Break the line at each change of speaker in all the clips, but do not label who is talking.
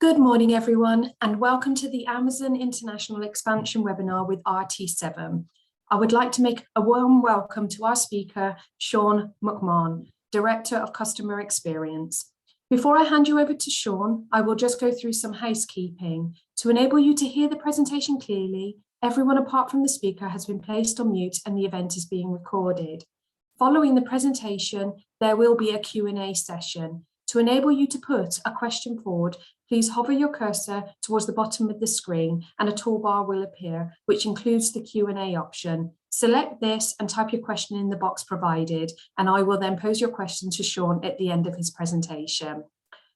Good morning, everyone, and welcome to the Amazon International Expansion webinar with RT7. I would like to make a warm welcome to our speaker, Sean McMahon, Director of Customer Experience. Before I hand you over to Sean, I will just go through some housekeeping. To enable you to hear the presentation clearly, everyone apart from the speaker has been placed on mute and the event is being recorded. Following the presentation, there will be a Q&A session. To enable you to put a question forward, please hover your cursor towards the bottom of the screen and a toolbar will appear, which includes the Q&A option. Select this and type your question in the box provided, and I will then pose your question to Sean at the end of his presentation.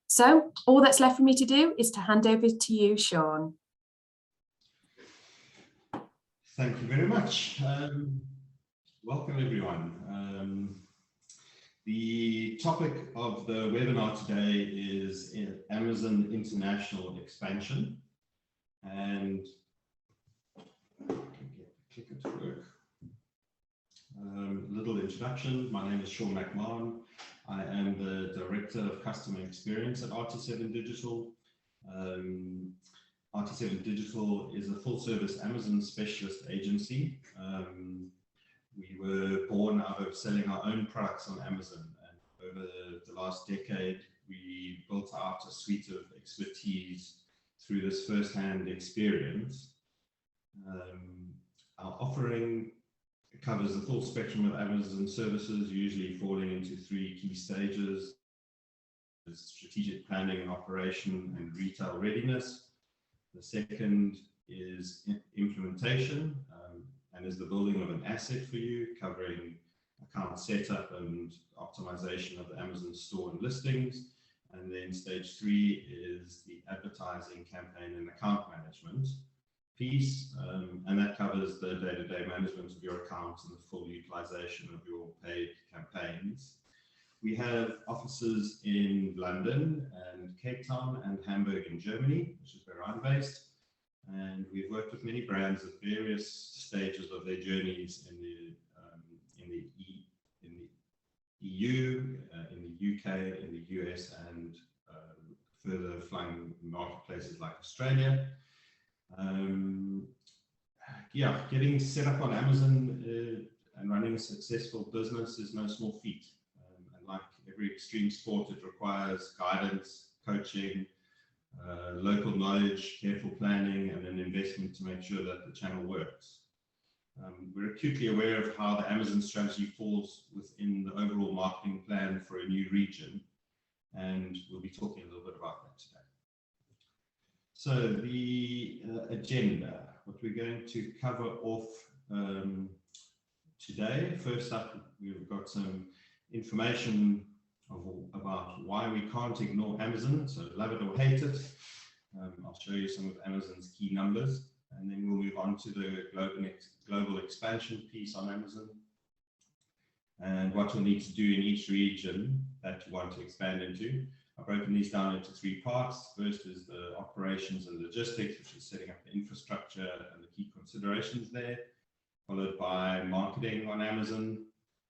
So all that's left for me to do is to hand over to you, Sean.
Thank you very much. Welcome, everyone. The topic of the webinar today is Amazon International Expansion, and click it to work. A little introduction. My name is Sean McMahon. I am the Director of Customer Experience at RT7Digital. RT7Digital is a full-service Amazon specialist agency. We were born out of selling our own products on Amazon, and over the last decade, we built out a suite of expertise through this first-hand experience. Our offering covers the full spectrum of Amazon services, usually falling into three key stages: strategic planning and operation and retail readiness. The second is implementation, and is the building of an asset for you, covering account setup and optimization of the Amazon store and listings. And then stage three is the advertising campaign and account management piece, and that covers the day-to-day management of your account and the full utilization of your paid campaigns. We have offices in London and Cape Town and Hamburg in Germany, which is where I'm based. And we've worked with many brands at various stages of their journeys in the EU, in the UK, in the US, and further flung marketplaces like Australia. Getting set up on Amazon and running a successful business is no small feat. And like every extreme sport, it requires guidance, coaching, local knowledge, careful planning, and an investment to make sure that the channel works. We're acutely aware of how the Amazon strategy falls within the overall marketing plan for a new region, and we'll be talking a little bit about that today. So the agenda, what we're going to cover off today. First up, we've got some information about why we can't ignore Amazon, so love it or hate it. I'll show you some of Amazon's key numbers, and then we'll move on to the global expansion piece on Amazon and what you'll need to do in each region that you want to expand into. I've broken these down into three parts. First is the operations and logistics, which is setting up the infrastructure and the key considerations there, followed by marketing on Amazon.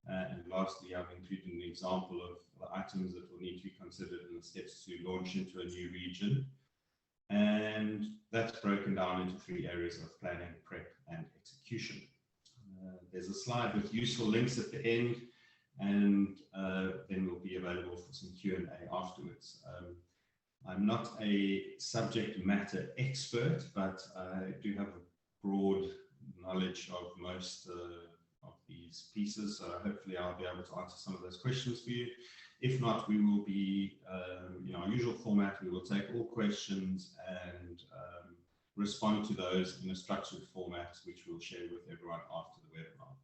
And lastly, I've included an example of the items that will need to be considered in the steps to launch into a new region. And that's broken down into three areas of planning, prep, and execution. There's a slide with useful links at the end, and then we'll be available for some Q&A afterwards. I'm not a subject matter expert, but I do have a broad knowledge of most of these pieces, so hopefully I'll be able to answer some of those questions for you. If not, we will be in our usual format. We will take all questions and respond to those in a structured format, which we'll share with everyone after the webinar.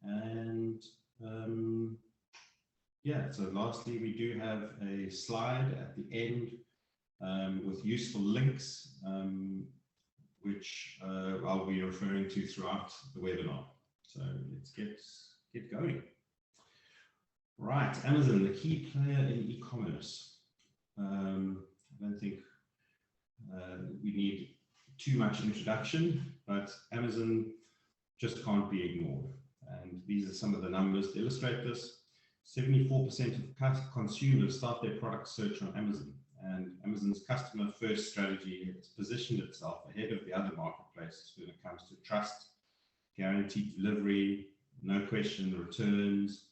And so lastly, we do have a slide at the end with useful links, which I'll be referring to throughout the webinar. So let's get going. Right, Amazon, the key player in e-commerce. I don't think we need too much introduction, but Amazon just can't be ignored. And these are some of the numbers to illustrate this. 74% of consumers start their product search on Amazon, And Amazon's customer-first strategy has positioned itself ahead of the other marketplaces when it comes to trust, guaranteed delivery, no question returns,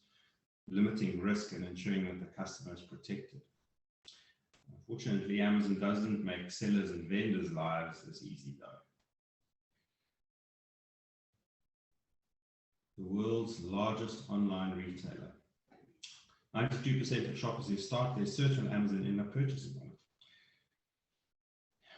limiting risk, and ensuring that the customer is protected. Unfortunately, Amazon doesn't make sellers' and vendors' lives as easy, though. The world's largest online retailer. 92% of shoppers who start their search on Amazon end up purchasing on it.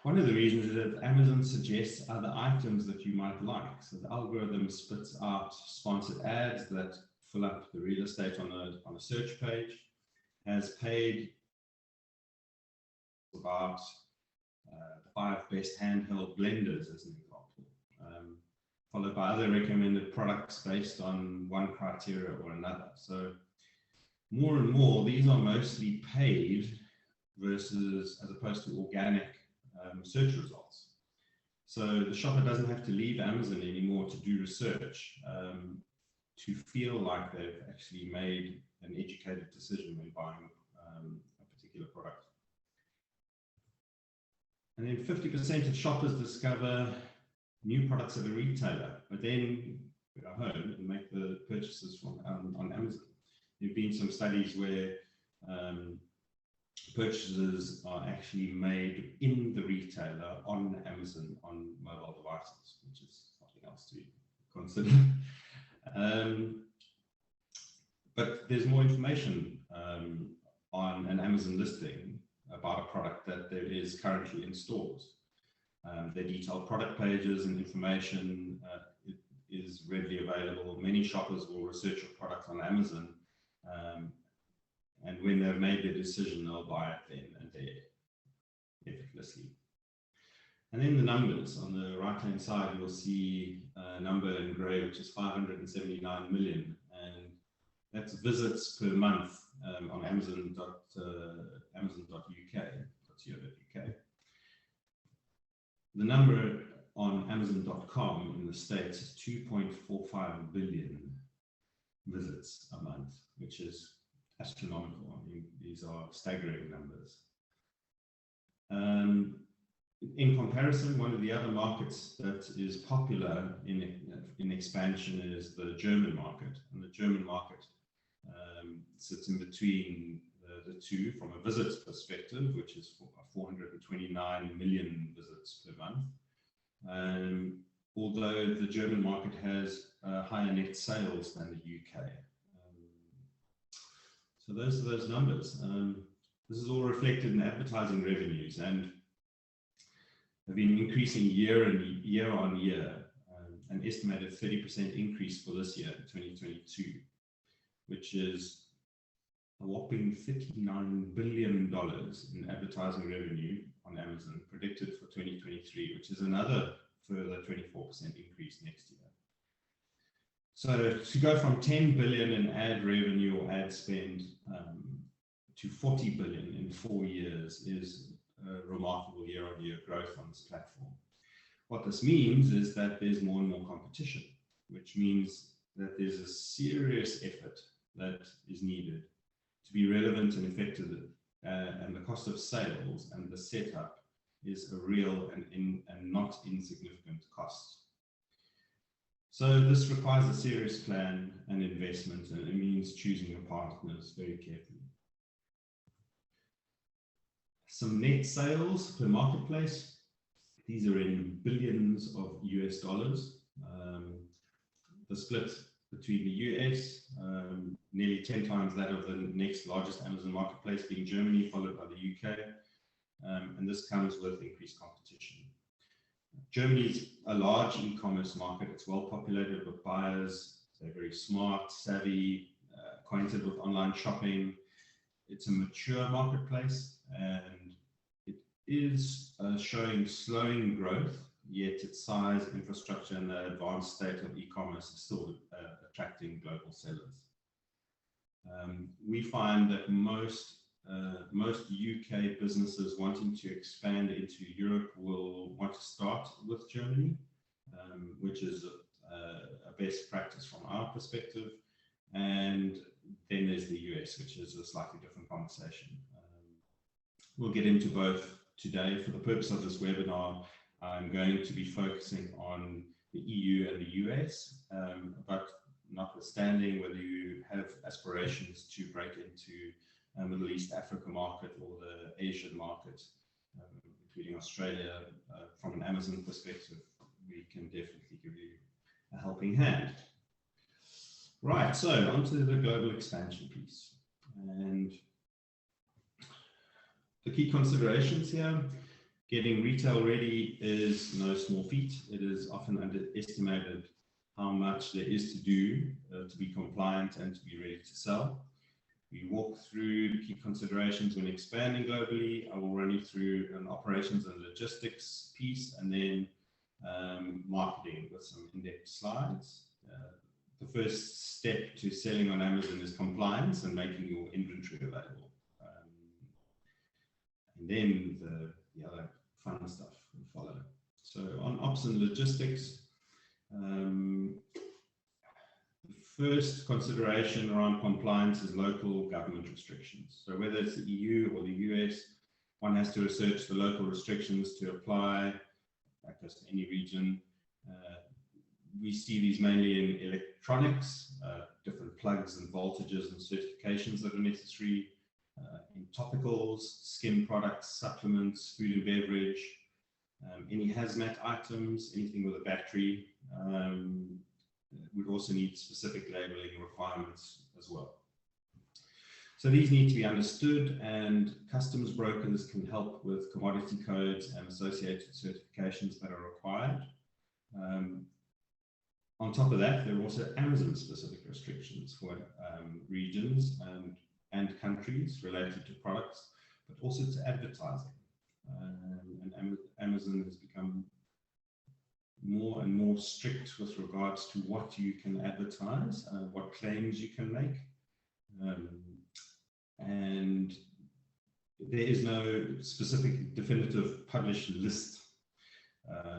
One of the reasons is that Amazon suggests other items that you might like. So the algorithm spits out sponsored ads that fill up the real estate on a search page, has paid about the 5 best handheld blenders as an example, followed by other recommended products based on one criteria or another. So more and more, these are mostly paid versus as opposed to organic search results. So the shopper doesn't have to leave Amazon anymore to do research to feel like they've actually made an educated decision when buying a particular product. And then 50% of shoppers discover new products at a retailer, but then go home and make the purchases from on Amazon. There have been some studies where purchases are actually made in the retailer on Amazon on mobile devices, which is something else to consider. But there's more information on an Amazon listing about a product that there is currently in stores. Their detailed product pages and information is readily available. Many shoppers will research a product on Amazon, and when they've made their decision, they'll buy it then and there effortlessly. And then the numbers. On the right-hand side, you'll see a number in grey, which is 579 million, and that's visits per month on Amazon.uk. The number on Amazon.com in the States is 2.45 billion visits a month, which is astronomical. I mean, these are staggering numbers. In comparison, one of the other markets that is popular in expansion is the German market. And the German market sits in between the two from a visits perspective, which is 429 million visits per month. Although the German market has higher net sales than the UK. So those are those numbers. This is all reflected in advertising revenues and have been increasing year on year, an estimated 30% increase for this year, 2022, which is a whopping $59 billion in advertising revenue on Amazon predicted for 2023, which is another further 24% increase next year. So to go from 10 billion in ad revenue or ad spend to 40 billion in 4 years is a remarkable year-on-year growth on this platform. What this means is that there's more and more competition, which means that there's a serious effort that is needed to be relevant and effective, and the cost of sales and the setup is a real and not insignificant cost. So this requires a serious plan and investment, and it means choosing your partners very carefully. Some net sales per marketplace. These are in billions of US dollars. The split between the US, nearly 10 times that of the next largest Amazon marketplace being Germany, followed by the UK. And this comes with increased competition. Germany is a large e-commerce market. It's well populated with buyers. They're very smart, savvy, acquainted with online shopping. It's a mature marketplace, and it is showing slowing growth, yet its size, infrastructure, and the advanced state of e-commerce is still attracting global sellers. We find that most UK businesses wanting to expand into Europe will want to start with Germany, which is a best practice from our perspective. And then there's the US, which is a slightly different conversation. We'll get into both today. For the purpose of this webinar, I'm going to be focusing on the EU and the US, but notwithstanding whether you have aspirations to break into the Middle East, Africa market or the Asian market, including Australia, from an Amazon perspective, we can definitely give you a helping hand. Right, so onto the global expansion piece. And the key considerations here: getting retail ready is no small feat. It is often underestimated how much there is to do to be compliant and to be ready to sell. We walk through the key considerations when expanding globally. I will run you through an operations and logistics piece, and then marketing with some in-depth slides. The first step to selling on Amazon is compliance and making your inventory available. And then the other fun stuff will follow. So on ops and logistics, the first consideration around compliance is local government restrictions. So whether it's the EU or the US, one has to research the local restrictions to apply, like just any region. We see these mainly in electronics, different plugs and voltages and certifications that are necessary, in topicals, skin products, supplements, food and beverage, any hazmat items, anything with a battery. We'd also need specific labeling requirements as well. So these need to be understood, and customs brokers can help with commodity codes and associated certifications that are required. On top of that, there are also Amazon-specific restrictions for regions and countries related to products, but also to advertising. And Amazon has become more and more strict with regards to what you can advertise, what claims you can make. And there is no specific definitive published list.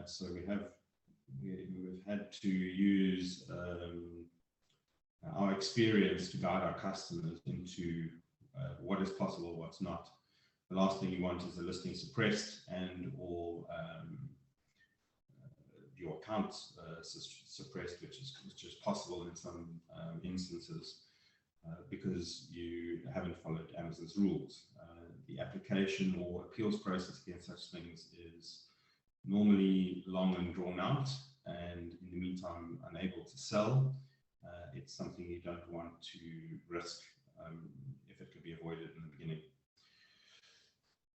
So we've had to use our experience to guide our customers into what is possible, what's not. The last thing you want is a listing suppressed and or your account suppressed, which is possible in some instances because you haven't followed Amazon's rules. The application or appeals process against such things is normally long and drawn out, and in the meantime unable to sell. It's something you don't want to risk if it could be avoided in the beginning.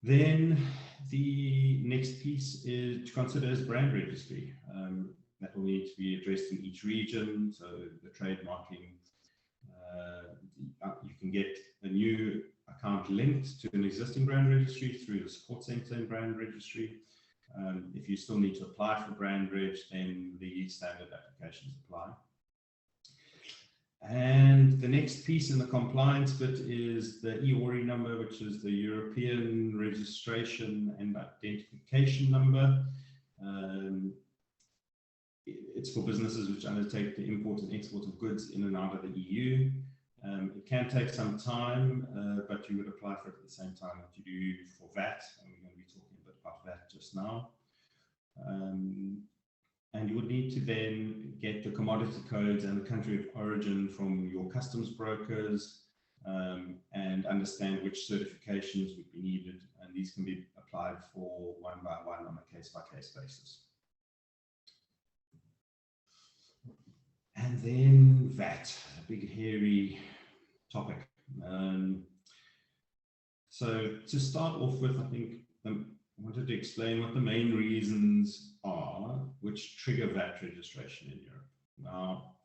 Then the next piece is to consider is brand registry. That will need to be addressed in each region. So the trademarking, you can get a new account linked to an existing brand registry through the support center in brand registry. If you still need to apply for brand reg, then the standard applications apply. And the next piece in the compliance bit is the EORI number, which is the European Registration and Identification Number. It's for businesses which undertake the import and export of goods in and out of the EU. It can take some time, but you would apply for it at the same time that you do for VAT, and we're going to be talking a bit about VAT just now. And you would need to then get the commodity codes and the country of origin from your customs brokers and understand which certifications would be needed. And these can be applied for one by one on a case-by-case basis. And then VAT, a big hairy topic. So to start off with, I think I wanted to explain what the main reasons are which trigger VAT registration in Europe. Now,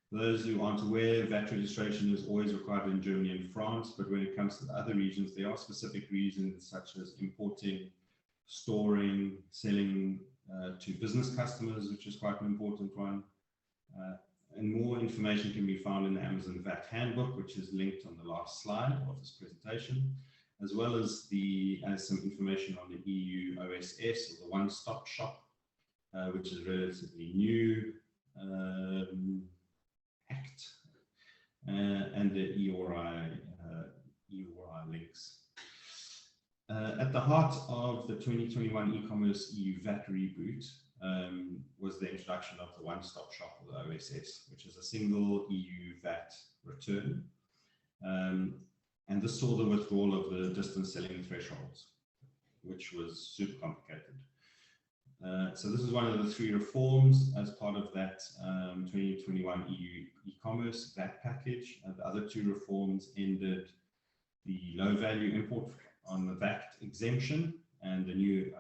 for those who aren't aware, VAT registration is always required in Germany and France, but when it comes to the other regions, there are specific reasons such as importing, storing, selling to business customers, which is quite an important one. And more information can be found in the Amazon VAT handbook, which is linked on the last slide of this presentation, as well as some information on the EU OSS, or the one-stop shop, which is relatively new act, and the EORI links. At the heart of the 2021 e-commerce EU VAT reboot was the introduction of the one-stop shop, or the OSS, which is a single EU VAT return. And this saw the withdrawal of the distance selling thresholds, which was super complicated. So this is one of the 3 reforms as part of that 2021 EU e-commerce VAT package. The other 2 reforms ended the low-value import on the VAT exemption and the new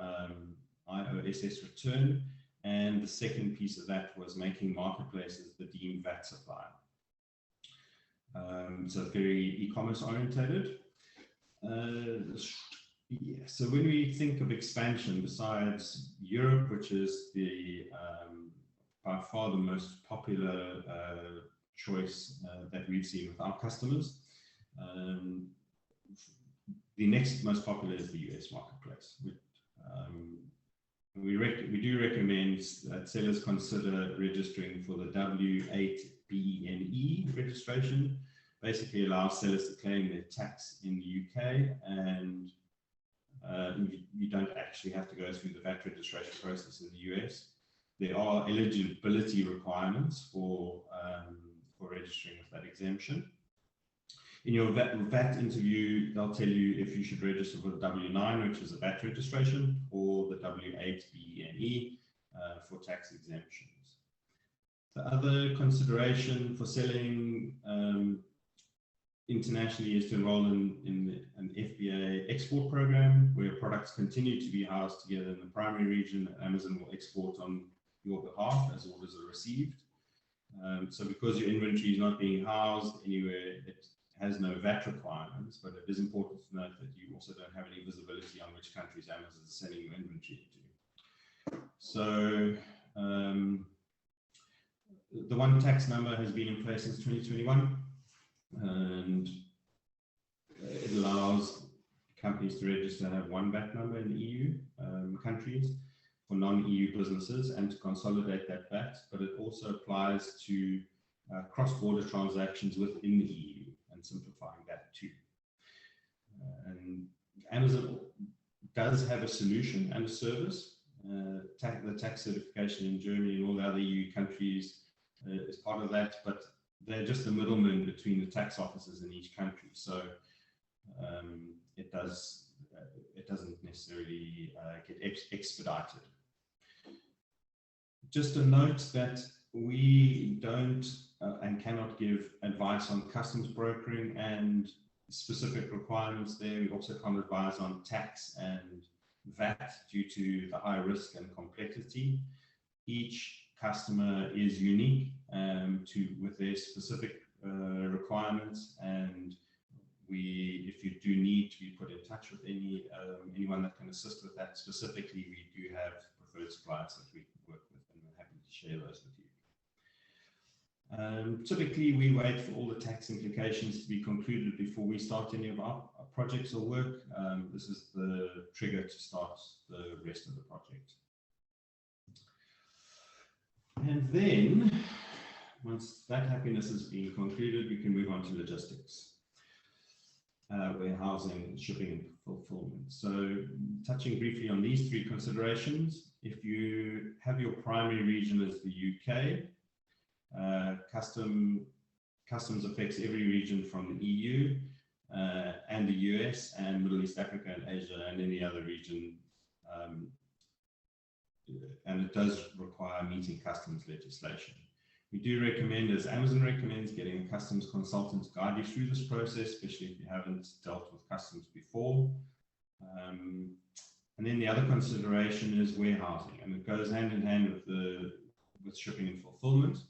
IOSS return. And the second piece of that was making marketplaces the deemed VAT supplier. So very e-commerce orientated. Yeah, so when we think of expansion, besides Europe, which is the by far the most popular choice that we've seen with our customers, the next most popular is the US marketplace. We do recommend that sellers consider registering for the W8BENE registration. Basically allows sellers to claim their tax in the UK, and you don't actually have to go through the VAT registration process in the US. There are eligibility requirements for registering with that exemption. In your VAT interview, they'll tell you if you should register for the W9, which is a VAT registration, or the W8BENE for tax exemptions. The other consideration for selling internationally is to enroll in an FBA export program, where products continue to be housed together in the primary region. Amazon will export on your behalf as orders are received. So because your inventory is not being housed anywhere, it has no VAT requirements, but it is important to note that you also don't have any visibility on which countries Amazon is sending your inventory to. So the one tax number has been in place since 2021, and it allows companies to register and have one VAT number in the EU countries for non-EU businesses, and to consolidate that VAT, but it also applies to cross-border transactions within the EU, and simplifying that too. And Amazon does have a solution and a service. The tax certification in Germany and all the other EU countries is part of that, but they're just the middleman between the tax offices in each country. So it doesn't necessarily get expedited. Just a note that we don't and cannot give advice on customs brokering and specific requirements there. We also can't advise on tax and VAT due to the high risk and complexity. Each customer is unique with their specific requirements, and if you do need to be put in touch with anyone that can assist with that specifically, we do have preferred suppliers that we work with, and we're happy to share those with you. Typically, we wait for all the tax implications to be concluded before we start any of our projects or work. This is the trigger to start the rest of the project. And then, once that happiness has been concluded, we can move on to logistics, warehousing, shipping, and fulfillment. So, touching briefly on these 3 considerations, if you have your primary region as the UK, customs affects every region from the EU and the US and Middle East, Africa, and Asia, and any other region. And it does require meeting customs legislation. We do recommend, as Amazon recommends, getting a customs consultant to guide you through this process, especially if you haven't dealt with customs before. And then the other consideration is warehousing, and it goes hand in hand with shipping and fulfillment.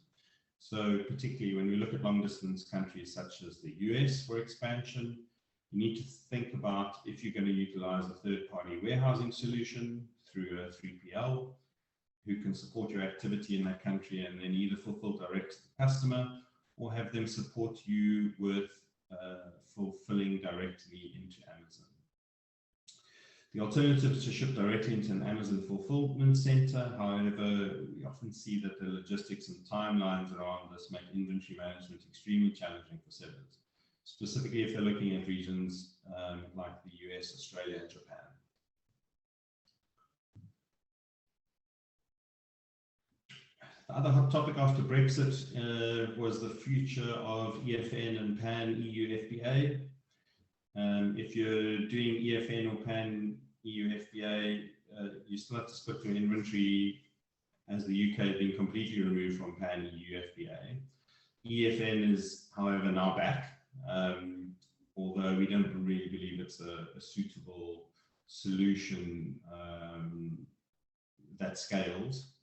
So particularly when we look at long distance countries such as the US for expansion, you need to think about if you're going to utilize a third-party warehousing solution through a 3PL who can support your activity in that country and then either fulfill direct to the customer or have them support you with fulfilling directly into Amazon. The alternative is to ship directly into an Amazon fulfillment center. However, we often see that the logistics and timelines around this make inventory management extremely challenging for sellers. specifically if they're looking at regions like the US, Australia, and Japan. The other hot topic after Brexit was the future of EFN and pan-EU FBA. If you're doing EFN or pan-EU FBA, you still have to split your inventory, as the UK has been completely removed from pan-EU FBA. EFN is, however, now back, although we don't really believe it's a suitable solution that scales,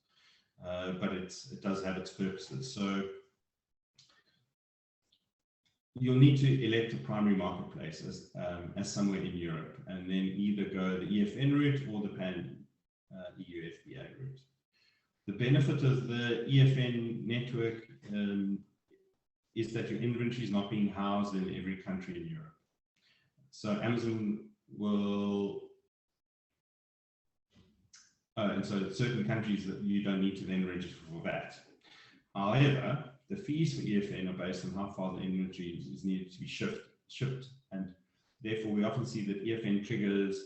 but it does have its purposes. So you'll need to elect a primary marketplace as somewhere in Europe, and then either go the EFN route or the pan-EU FBA route. The benefit of the EFN network is that your inventory is not being housed in every country in Europe. So Amazon will, and so certain countries that you don't need to then register for that. However, the fees for EFN are based on how far the inventory is needed to be shipped, and therefore we often see that EFN triggers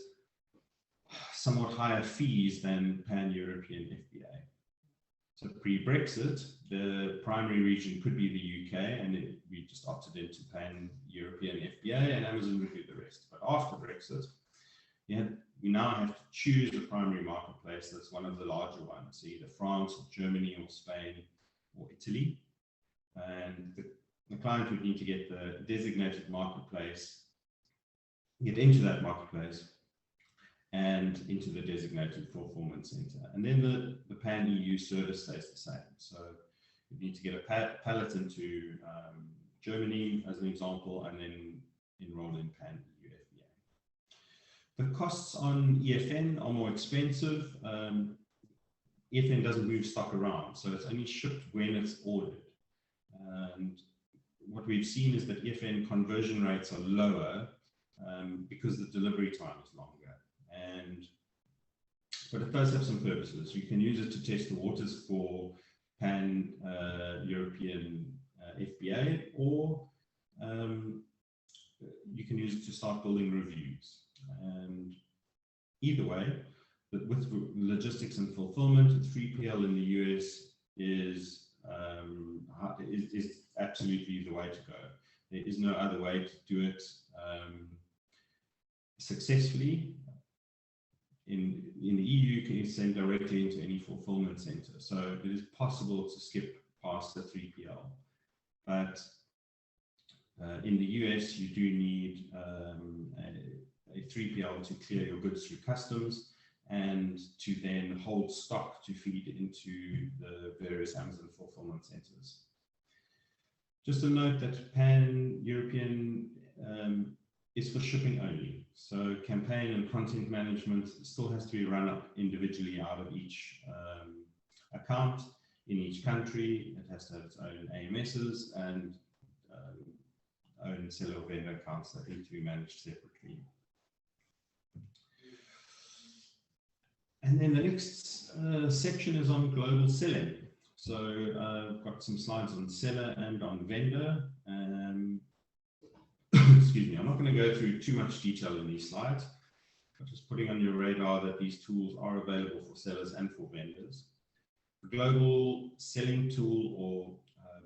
somewhat higher fees than pan-European FBA. So pre-Brexit, the primary region could be the UK, and we just opted into pan-European FBA, and Amazon would do the rest. But after Brexit, we now have to choose a primary marketplace that's one of the larger ones, so either France or Germany or Spain or Italy. And the client would need to get the designated marketplace, get into that marketplace, and into the designated fulfillment center. And then the pan-EU service stays the same. So you need to get a pallet into Germany, as an example, and then enroll in pan-EU FBA. The costs on EFN are more expensive. EFN doesn't move stock around, so it's only shipped when it's ordered. And what we've seen is that EFN conversion rates are lower because the delivery time is longer. But it does have some purposes. You can use it to test the waters for pan-European FBA, or you can use it to start building reviews. And either way, with logistics and fulfillment, 3PL in the US is absolutely the way to go. There is no other way to do it successfully. In the EU, you can send directly into any fulfillment center. So it is possible to skip past the 3PL. But in the US, you do need a 3PL to clear your goods through customs and to then hold stock to feed into the various Amazon fulfillment centers. Just a note that pan-European is for shipping only. So campaign and content management still has to be run up individually out of each account in each country. It has to have its own AMSs and own seller or vendor accounts that need to be managed separately. And then the next section is on global selling. So I've got some slides on seller and on vendor. Excuse me, I'm not going to go through too much detail in these slides, but just putting on your radar that these tools are available for sellers and for vendors. The global selling tool, or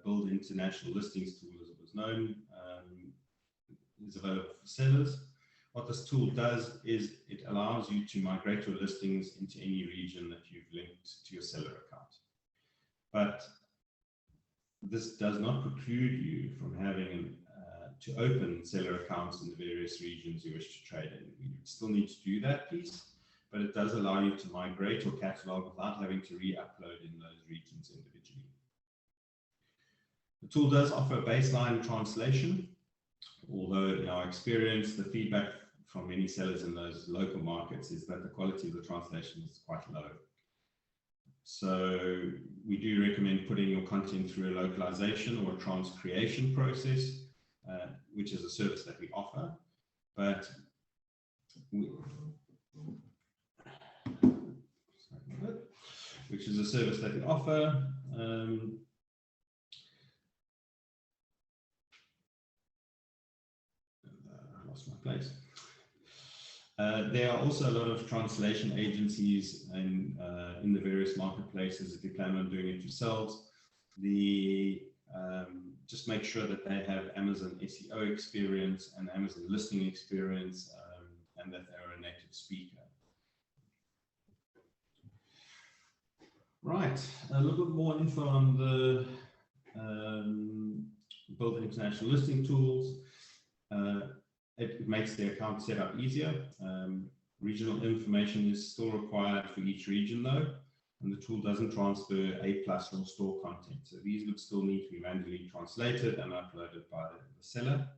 build international listings tool as it was known, is available for sellers. What this tool does is it allows you to migrate your listings into any region that you've linked to your seller account. But this does not preclude you from having to open seller accounts in the various regions you wish to trade in. You still need to do that piece, but it does allow you to migrate your catalog without having to re-upload in those regions individually. The tool does offer a baseline translation, although in our experience, the feedback from many sellers in those local markets is that the quality of the translation is quite low. So we do recommend putting your content through a localization or a transcreation process, which is a service that we offer, but which is a service that we offer. lost my place. There are also a lot of translation agencies and in the various marketplaces. If you plan on doing it yourselves, just make sure that they have Amazon SEO experience and Amazon listing experience, and that they're a native speaker. Right, a little bit more info on the Build International Listing tools. It makes the account setup easier. Regional information is still required for each region though, and the tool doesn't transfer A+ or store content. So these would still need to be manually translated and uploaded by the seller.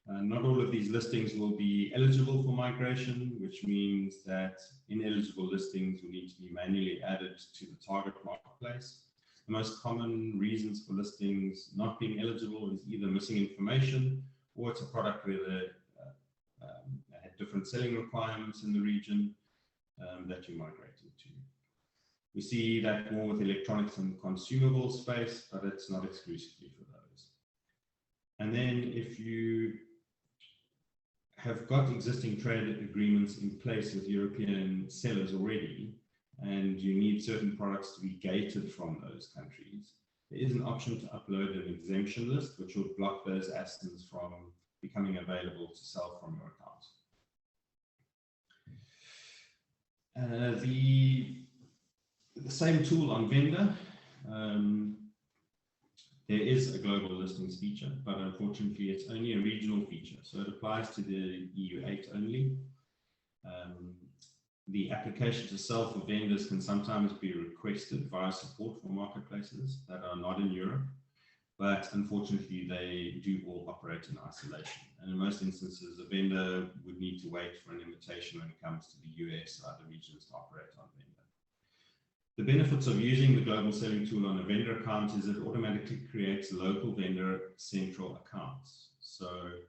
Not all of these listings will be eligible for migration, which means that ineligible listings will need to be manually added to the target marketplace. The most common reasons for listings not being eligible is either missing information, or it's a product where they had different selling requirements in the region that you're migrating to. We see that more with electronics and consumable space, but it's not exclusively for those. And then if you have got existing trade agreements in place with European sellers already, and you need certain products to be gated from those countries, there is an option to upload an exemption list, which will block those ASINs from becoming available to sell from your account. The same tool on vendor. There is a global listings feature, but unfortunately it's only a regional feature, so it applies to the EU8 only. The application to sell for vendors can sometimes be requested via support for marketplaces that are not in Europe, but unfortunately they do all operate in isolation. And in most instances, a vendor would need to wait for an invitation when it comes to the US or other regions to operate on vendor. The benefits of using the global selling tool on a vendor account is it automatically creates local vendor central accounts. So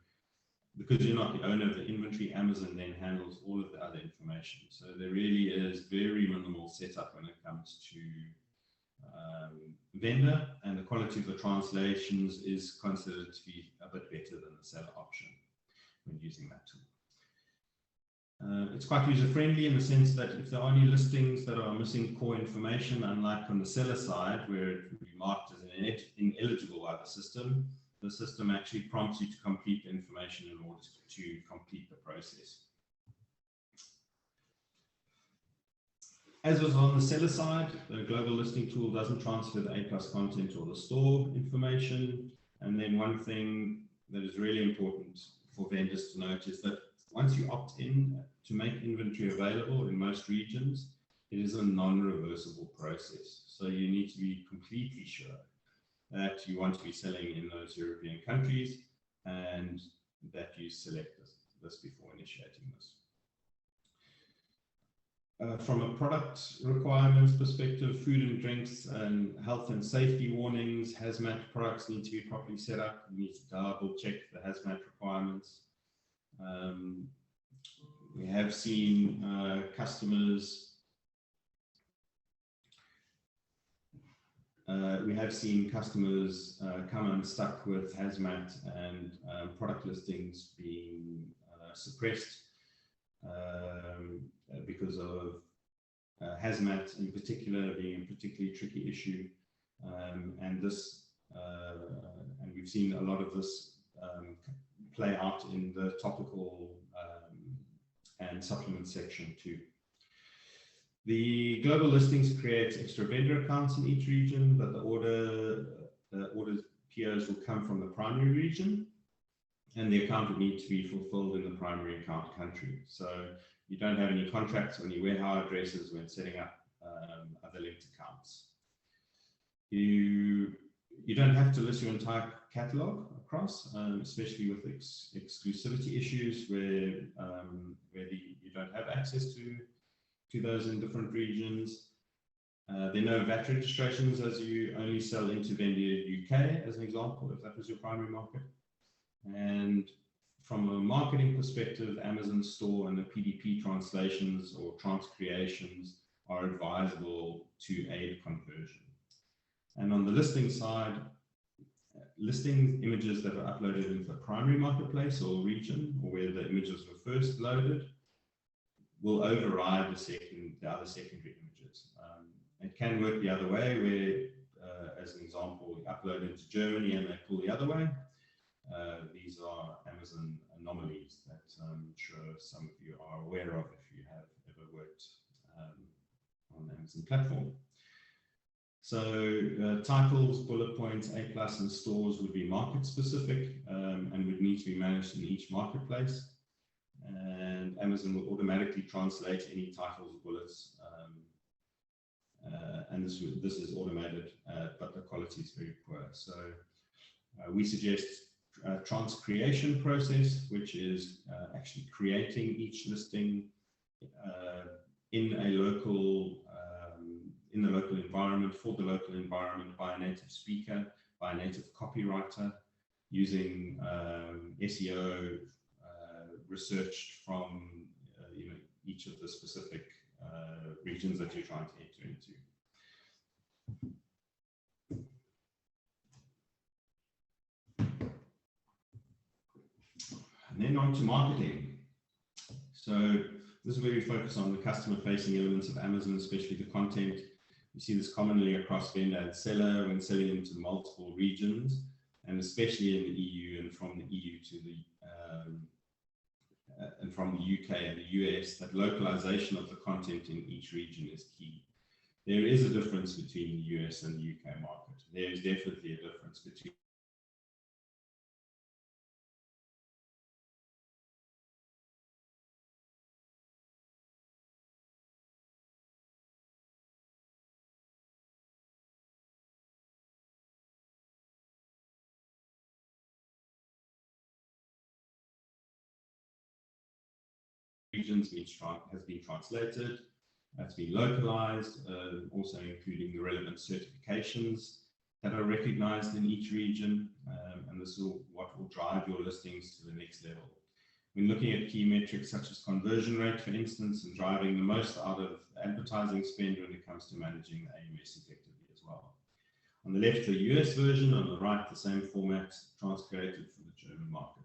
because you're not the owner of the inventory, Amazon then handles all of the other information. So there really is very minimal setup when it comes to vendor, and the quality of the translations is considered to be a bit better than the seller option when using that tool. It's quite user-friendly in the sense that if there are any listings that are missing core information, unlike on the seller side where it would be marked as ineligible by the system actually prompts you to complete the information in order to complete the process. As was on the seller side, the global listing tool doesn't transfer the A+ content or the store information. And then one thing that is really important for vendors to note is that once you opt in to make inventory available in most regions, it is a non-reversible process. So you need to be completely sure that you want to be selling in those European countries and that you select this before initiating this. From a product requirements perspective, food and drinks and health and safety warnings, hazmat products need to be properly set up. You need to double check the hazmat requirements. We have seen customers come unstuck with hazmat and product listings being suppressed because of hazmat in particular being a particularly tricky issue, and we've seen a lot of this play out in the topical and supplement section too. The global listings creates extra vendor accounts in each region, but the orders POs will come from the primary region, and the account will need to be fulfilled in the primary account country. So you don't have any contracts or any warehouse addresses when setting up other linked accounts. You don't have to list your entire catalog across, especially with exclusivity issues where you don't have access to those in different regions. There are no VAT registrations as you only sell into vendor UK, as an example, if that was your primary market. And from a marketing perspective, Amazon Store and the PDP translations or transcreations are advisable to aid conversion. And on the listing side, listing images that are uploaded into the primary marketplace or region, or where the images were first loaded, will override the other secondary images. It can work the other way, where, as an example, you upload into Germany and they pull the other way. These are Amazon anomalies that I'm sure some of you are aware of if you have ever worked on the Amazon platform. So titles, bullet points, A+, and stores would be market specific and would need to be managed in each marketplace. And Amazon will automatically translate any titles, bullets, and this is automated, but the quality is very poor. So we suggest a trans creation process, which is actually creating each listing in a local in the local environment, for the local environment, by a native speaker, by a native copywriter, using SEO researched from each of the specific regions that you're trying to enter into. And then on to marketing. So this is where we focus on the customer-facing elements of Amazon, especially the content. We see this commonly across vendor and seller when selling into multiple regions, and especially in the EU and from the EU to the and from the UK and the US, that localization of the content in each region is key. There is a difference between the US and the UK market. There is definitely a difference between regions has been translated, it's been localized, also including the relevant certifications that are recognized in each region, and this is what will drive your listings to the next level. When looking at key metrics such as conversion rate, for instance, and driving the most out of advertising spend when it comes to managing the AMS effectively as well. On the left, the US version, on the right, the same format trans-created for the German market.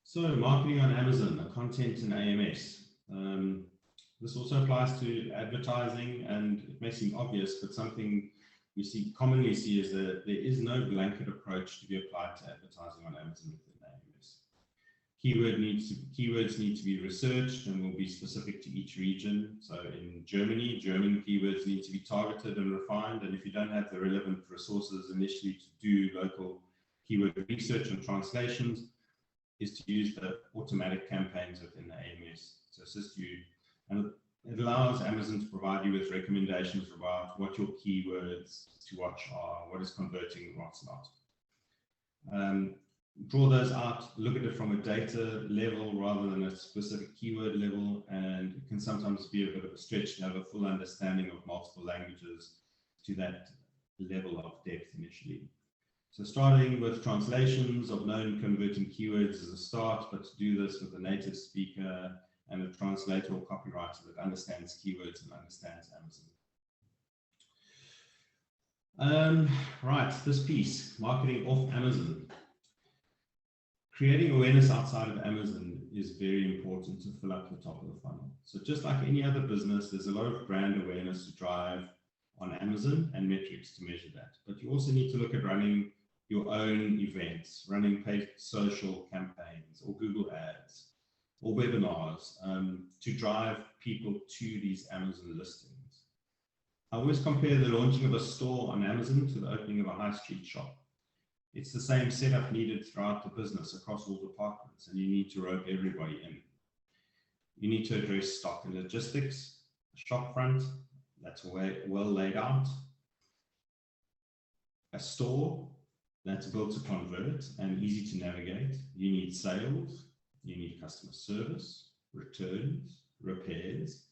So marketing on Amazon, the content in AMS. This also applies to advertising, and it may seem obvious, but something we commonly see is that there is no blanket approach to be applied to advertising on Amazon within AMS. Keywords need to be researched and will be specific to each region. So in Germany, German keywords need to be targeted and refined, and if you don't have the relevant resources initially to do local keyword research and translations, is to use the automatic campaigns within the AMS to assist you. And it allows Amazon to provide you with recommendations about what your keywords to watch are, what is converting and what's not. Draw those out, look at it from a data level rather than a specific keyword level, and it can sometimes be a bit of a stretch to have a full understanding of multiple languages to that level of depth initially. So starting with translations of known converting keywords is a start, but to do this with a native speaker and a translator or copywriter that understands keywords and understands Amazon. Right, this piece, marketing off Amazon. Creating awareness outside of Amazon is very important to fill up the top of the funnel. So just like any other business, there's a lot of brand awareness to drive on Amazon and metrics to measure that. But you also need to look at running your own events, running paid social campaigns or Google ads or webinars to drive people to these Amazon listings. I always compare the launching of a store on Amazon to the opening of a high street shop. It's the same setup needed throughout the business across all departments, and you need to rope everybody in. You need to address stock and logistics, a shop front that's well laid out, a store that's built to convert and easy to navigate. You need sales, you need customer service, returns, repairs,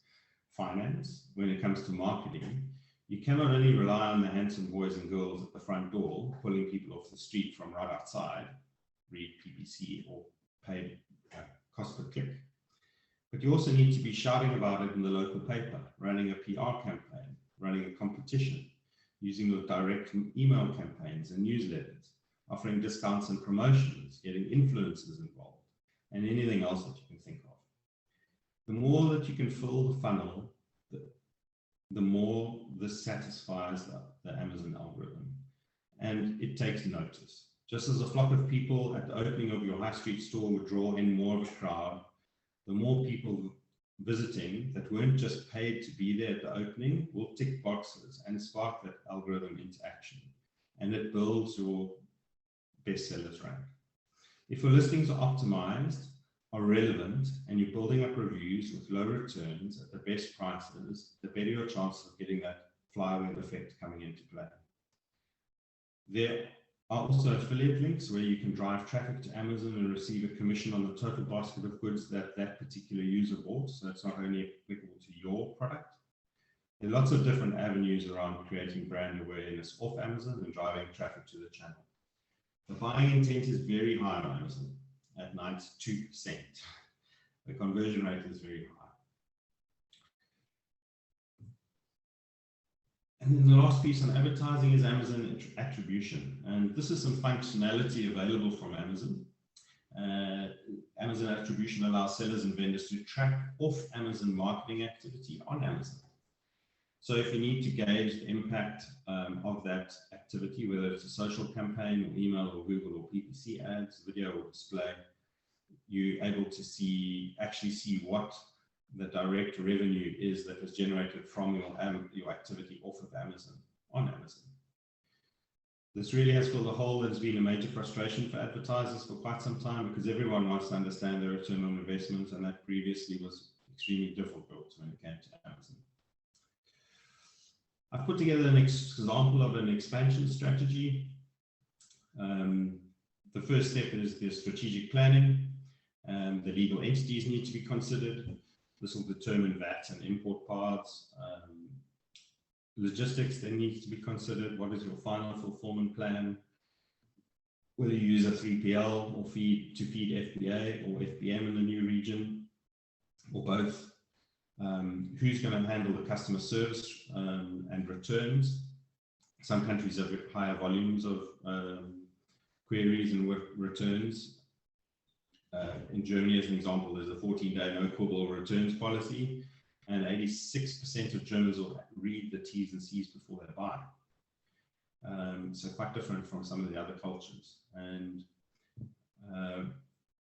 finance. When it comes to marketing, you cannot only rely on the handsome boys and girls at the front door pulling people off the street from right outside, read PPC or paid cost per click, but you also need to be shouting about it in the local paper, running a PR campaign, running a competition, using your direct email campaigns and newsletters, offering discounts and promotions, getting influencers involved, and anything else that you can think of. The more that you can fill the funnel, the more this satisfies the Amazon algorithm, and it takes notice. Just as a flock of people at the opening of your high street store would draw in more of a crowd, the more people visiting that weren't just paid to be there at the opening will tick boxes and spark that algorithm into action, and it builds your bestsellers rank. If your listings are optimized, are relevant, and you're building up reviews with low returns at the best prices, the better your chances of getting that flywheel effect coming into play. There are also affiliate links where you can drive traffic to Amazon and receive a commission on the total basket of goods that that particular user bought, so it's not only applicable to your product. There are lots of different avenues around creating brand awareness off Amazon and driving traffic to the channel. The buying intent is very high on Amazon, at 92%. The conversion rate is very high. And then the last piece on advertising is Amazon Attribution. And this is some functionality available from Amazon. Amazon Attribution allows sellers and vendors to track off Amazon marketing activity on Amazon. So if you need to gauge the impact of that activity, whether it's a social campaign or email or Google or PPC ads, video or display, you're able to actually see what the direct revenue is that was generated from your activity off of Amazon, on Amazon. This really has filled a hole that has been a major frustration for advertisers for quite some time, because everyone wants to understand their return on investment, and that previously was extremely difficult when it came to Amazon. I've put together an example of an expansion strategy. The first step is the strategic planning. The legal entities need to be considered. This will determine VAT and import paths. Logistics then needs to be considered. What is your final fulfillment plan? Whether you use a 3PL or feed FBA or FBM in the new region, or both. Who's going to handle the customer service and returns? Some countries have higher volumes of queries and returns. In Germany, as an example, there's a 14-day no quibble returns policy, and 86% of Germans will read the T's and C's before they buy. So quite different from some of the other cultures. And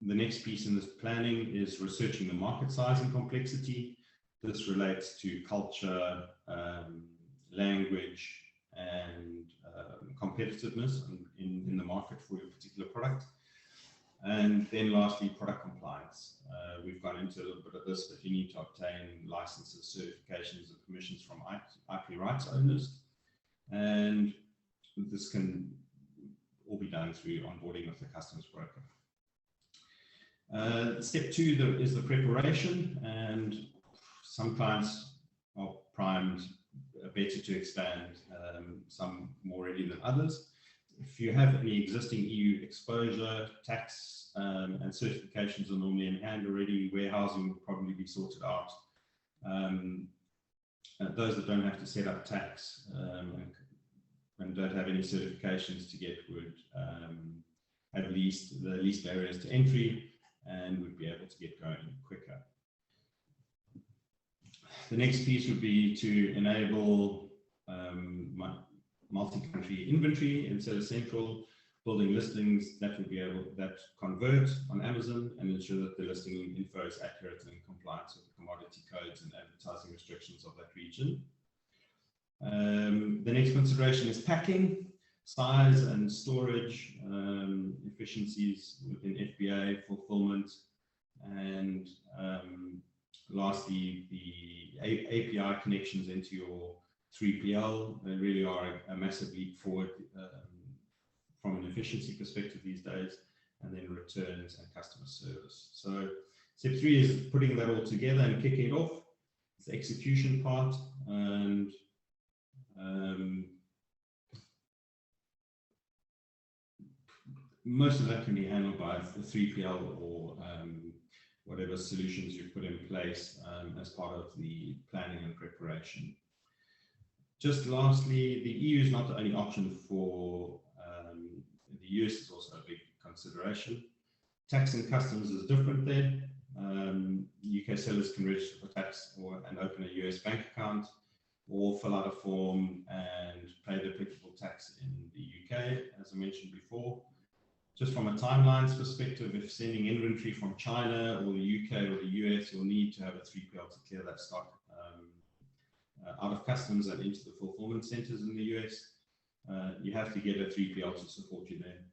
the next piece in this planning is researching the market size and complexity. This relates to culture, language, and competitiveness in the market for your particular product. And then lastly, product compliance. We've gone into a little bit of this, but you need to obtain licenses, certifications, and permissions from IP rights owners. And this can all be done through onboarding with the customs broker. Step two is the preparation, and some clients are primed better to expand, some more ready than others. If you have any existing EU exposure, tax and certifications are normally in hand already. Warehousing will probably be sorted out. Those that don't have to set up tax and don't have any certifications to get would have the least barriers to entry and would be able to get going quicker. The next piece would be to enable multi-country inventory instead of central, building listings that will be able that convert on Amazon and ensure that the listing info is accurate and in compliance with the commodity codes and advertising restrictions of that region. The next consideration is packing, size and storage, efficiencies within FBA, fulfillment, and lastly, the API connections into your 3PL. They really are a massive leap forward from an efficiency perspective these days, and then returns and customer service. So step three is putting that all together and kicking it off. It's the execution part, and most of that can be handled by the 3PL or whatever solutions you put in place as part of the planning and preparation. Just lastly, the EU is not the only option for the US is also a big consideration. Tax and customs is different there. UK sellers can register for tax and open a US bank account, or fill out a form and pay the applicable tax in the UK, as I mentioned before. Just from a timelines perspective, if sending inventory from China or the UK or the US, you'll need to have a 3PL to clear that stock out of customs and into the fulfillment centers in the US. You have to get a 3PL to support you there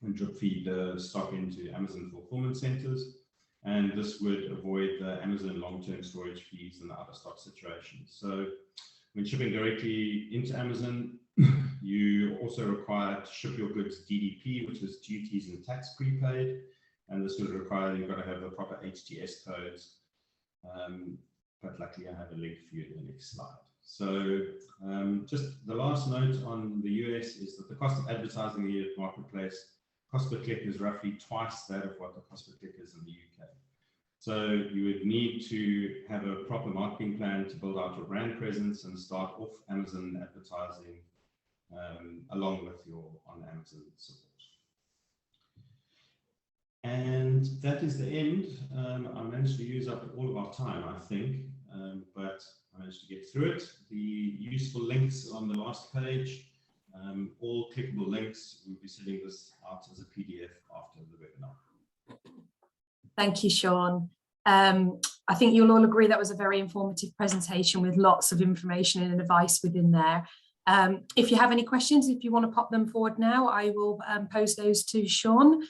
and drip feed the stock into Amazon fulfillment centers. And this would avoid the Amazon long-term storage fees and the out-of-stock situations. So when shipping directly into Amazon, you also require to ship your goods DDP, which is duties and tax prepaid. And this would require you've got to have the proper HTS codes. But luckily I have a link for you in the next slide. So just the last note on the US is that the cost of advertising in the US marketplace, cost per click is roughly twice that of what the cost per click is in the UK. So you would need to have a proper marketing plan to build out your brand presence and start off Amazon advertising along with your on Amazon support. And that is the end. I managed to use up all of our time, I think, but I managed to get through it. The useful links on the last page, all clickable links. We'll be sending this out as a PDF after the webinar.
Thank you, Sean. I think you'll all agree that was a very informative presentation with lots of information and advice within there. If you have any questions, if you want to pop them forward now, I will pose those to Sean.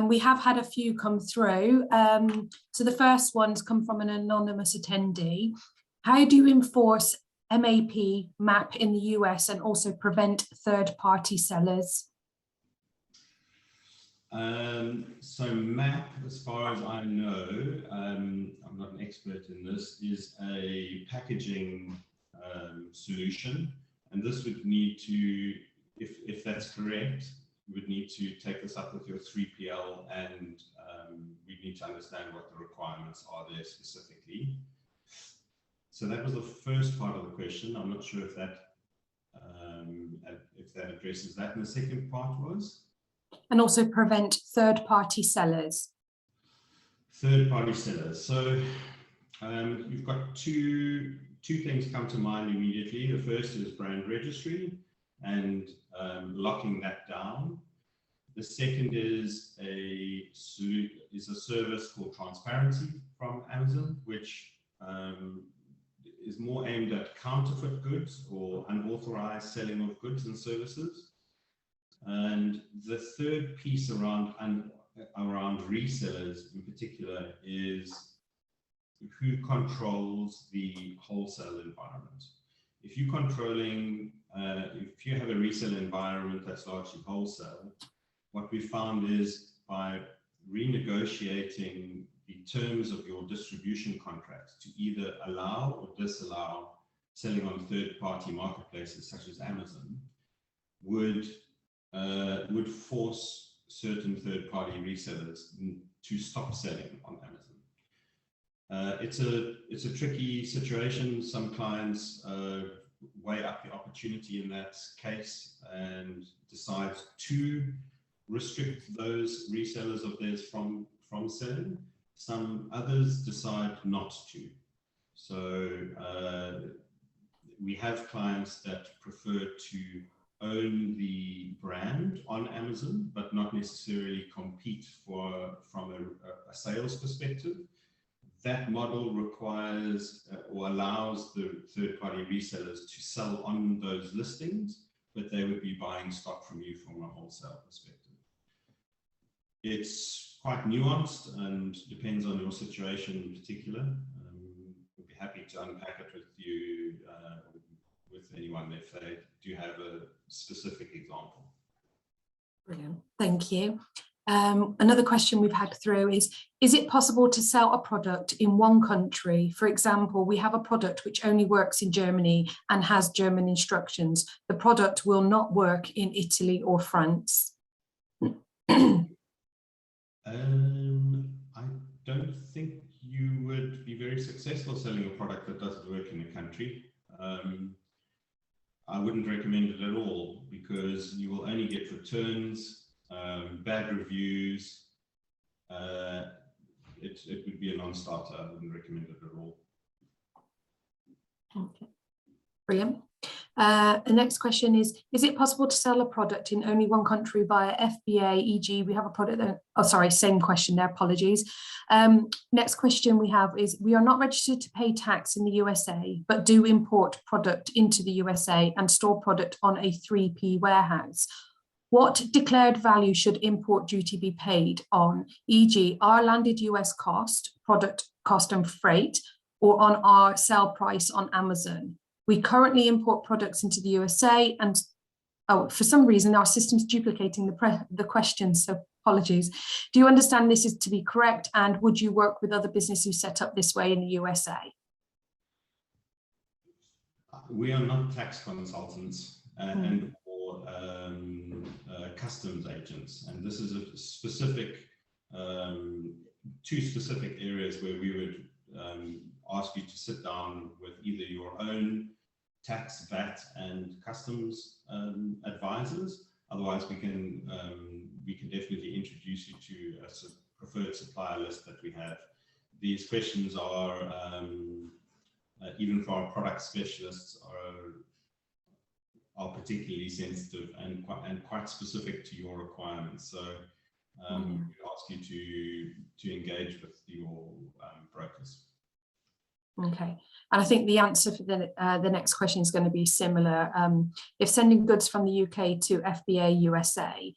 We have had a few come through. So the first one's come from an anonymous attendee. How do you enforce MAP in the US and also prevent third-party sellers?
So MAP, as far as I know, I'm not an expert in this, is a packaging solution. And this would need to, if that's correct, you would need to take this up with your 3PL and we need to understand what the requirements are there specifically. So that was the first part of the question. I'm not sure if that addresses that. And the second part was?
And also prevent third-party sellers.
Third-party sellers. So you've got two things come to mind immediately. The first is brand registry and locking that down. The second is a service called transparency from Amazon, which is more aimed at counterfeit goods or unauthorized selling of goods and services. And the third piece around resellers in particular is who controls the wholesale environment. If you're controlling, if you have a resale environment that's largely wholesale, what we found is by renegotiating the terms of your distribution contracts to either allow or disallow selling on third-party marketplaces such as Amazon would force certain third-party resellers to stop selling on Amazon. It's a tricky situation. Some clients weigh up the opportunity in that case and decide to restrict those resellers of theirs from selling. Some others decide not to. So we have clients that prefer to own the brand on Amazon, but not necessarily compete from a sales perspective. That model requires or allows the third-party resellers to sell on those listings, but they would be buying stock from you from a wholesale perspective. It's quite nuanced and depends on your situation in particular. We'd be happy to unpack it with you, with anyone if they do have a specific example.
Brilliant, thank you. Another question we've had through is it possible to sell a product in one country? For example, we have a product which only works in Germany and has German instructions. The product will not work in Italy or France.
I don't think you would be very successful selling a product that doesn't work in a country. I wouldn't recommend it at all, because you will only get returns, bad reviews. It would be a non-starter. I wouldn't recommend it at all.
Okay, brilliant. The next question is it possible to sell a product in only one country via FBA, e.g. we have a product that, oh sorry, same question there, apologies. Next question we have is, we are not registered to pay tax in the USA, but do import product into the USA and store product on a 3P warehouse. What declared value should import duty be paid on, e.g. our landed US cost, product cost and freight, or on our sale price on Amazon? We currently import products into the USA, and for some reason our system's duplicating the question, so apologies. Do you understand this is to be correct, and would you work with other businesses who set up this way in the USA?
We are not tax consultants and or customs agents, and this is a specific, two specific areas where we would ask you to sit down with either your own tax, VAT, and customs advisors. Otherwise, we can definitely introduce you to a preferred supplier list that we have. These questions are even for our product specialists are particularly sensitive and quite specific to your requirements. So we ask you to engage with your brokers.
Okay, and I think the answer for the next question is going to be similar. If sending goods from the UK to FBA USA,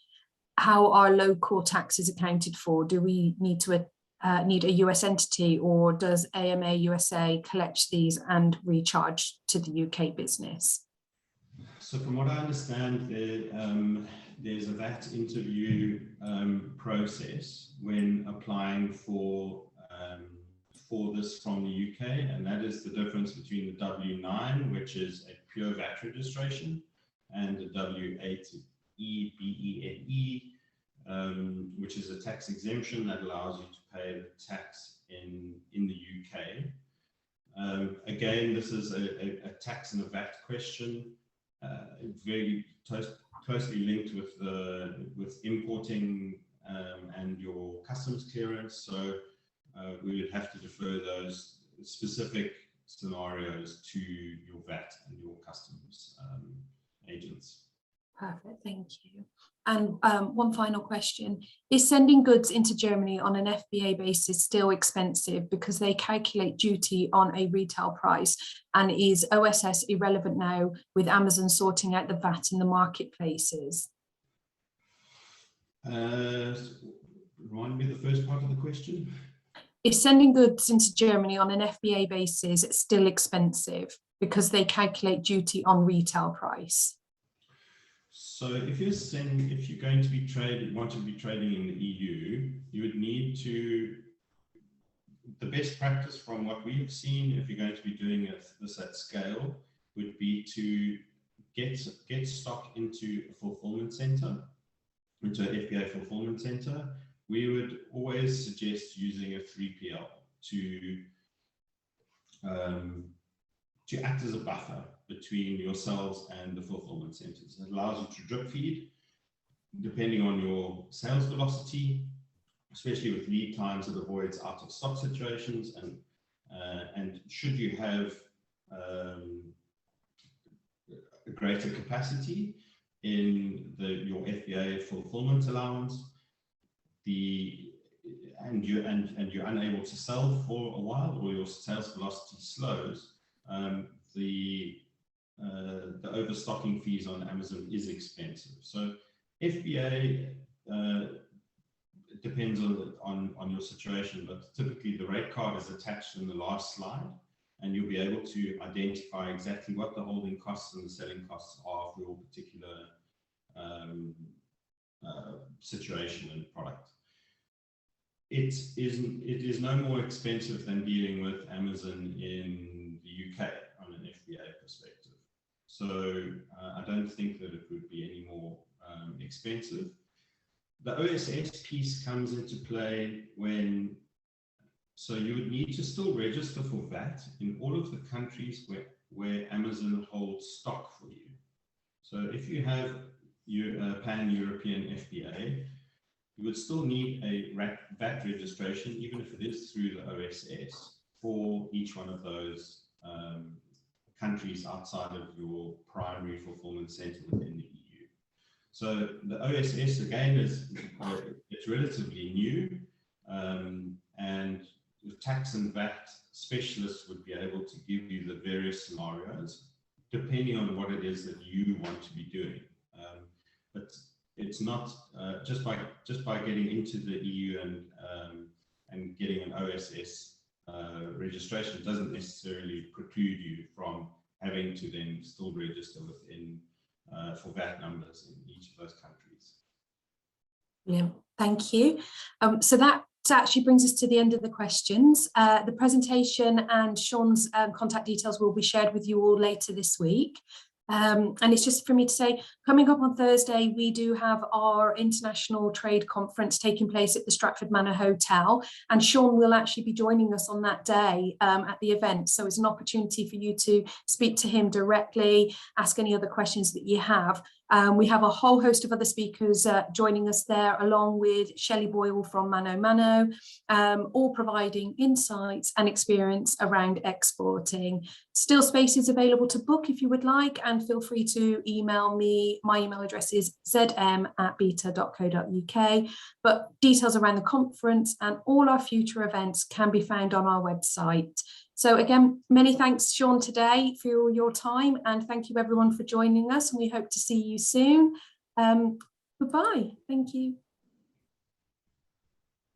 how are local taxes accounted for? Do we need to need a US entity, or does AMA USA collect these and recharge to the UK business?
So from what I understand, there's a VAT interview process when applying for this from the UK, and that is the difference between the W9, which is a pure VAT registration, and the W8 EBENE, which is a tax exemption that allows you to pay the tax in the UK. Again, this is a tax and a VAT question, very closely linked with importing and your customs clearance. So we would have to defer those specific scenarios to your VAT and your customs agents.
Perfect, thank you. And one final question, is sending goods into Germany on an FBA basis still expensive because they calculate duty on a retail price, and is OSS irrelevant now with Amazon sorting out the VAT in the marketplaces?
Remind me the first part of the question.
Is sending goods into Germany on an FBA basis still expensive because they calculate duty on retail price?
So if you're going to be want to be trading in the EU, you would need to, the best practice from what we have seen, if you're going to be doing this at scale, would be to get stock into a fulfillment center, into an FBA fulfillment center. We would always suggest using a 3PL to act as a buffer between yourselves and the fulfillment centers. It allows you to drip feed depending on your sales velocity, especially with lead times. It avoids out of stock situations, and should you have a greater capacity in your FBA fulfillment allowance, and you're unable to sell for a while, or your sales velocity slows, the overstocking fees on Amazon is expensive. So FBA depends on your situation, but typically the rate card is attached in the last slide, and you'll be able to identify exactly what the holding costs and the selling costs are for your particular situation and product. It is no more expensive than dealing with Amazon in the UK on an FBA perspective. So I don't think that it would be any more expensive. The OSS piece comes into play so you would need to still register for VAT in all of the countries where Amazon holds stock for you. So if you have your pan-European FBA, you would still need a VAT registration, even if it is through the OSS, for each one of those countries outside of your primary fulfillment center within the EU. So the OSS, again, it's relatively new, and the tax and VAT specialists would be able to give you the various scenarios, depending on what it is that you want to be doing. But it's not just by getting into the EU and getting an OSS registration doesn't necessarily preclude you from having to then still register within for VAT numbers in each of those countries.
Yeah, thank you. So that actually brings us to the end of the questions. The presentation and Sean's contact details will be shared with you all later this week. And it's just for me to say, coming up on Thursday, we do have our international trade conference taking place at the Stratford Manor Hotel, and Sean will actually be joining us on that day at the event. So it's an opportunity for you to speak to him directly, ask any other questions that you have. We have a whole host of other speakers joining us there, along with Shelley Boyle from Mano Mano, all providing insights and experience around exporting. Still spaces available to book if you would like, and feel free to email me. My email address is zm@beta.co.uk, but details around the conference and all our future events can be found on our website. So again, many thanks, Sean, today for your time, and thank you everyone for joining us, and we hope to see you soon. Goodbye. Thank you.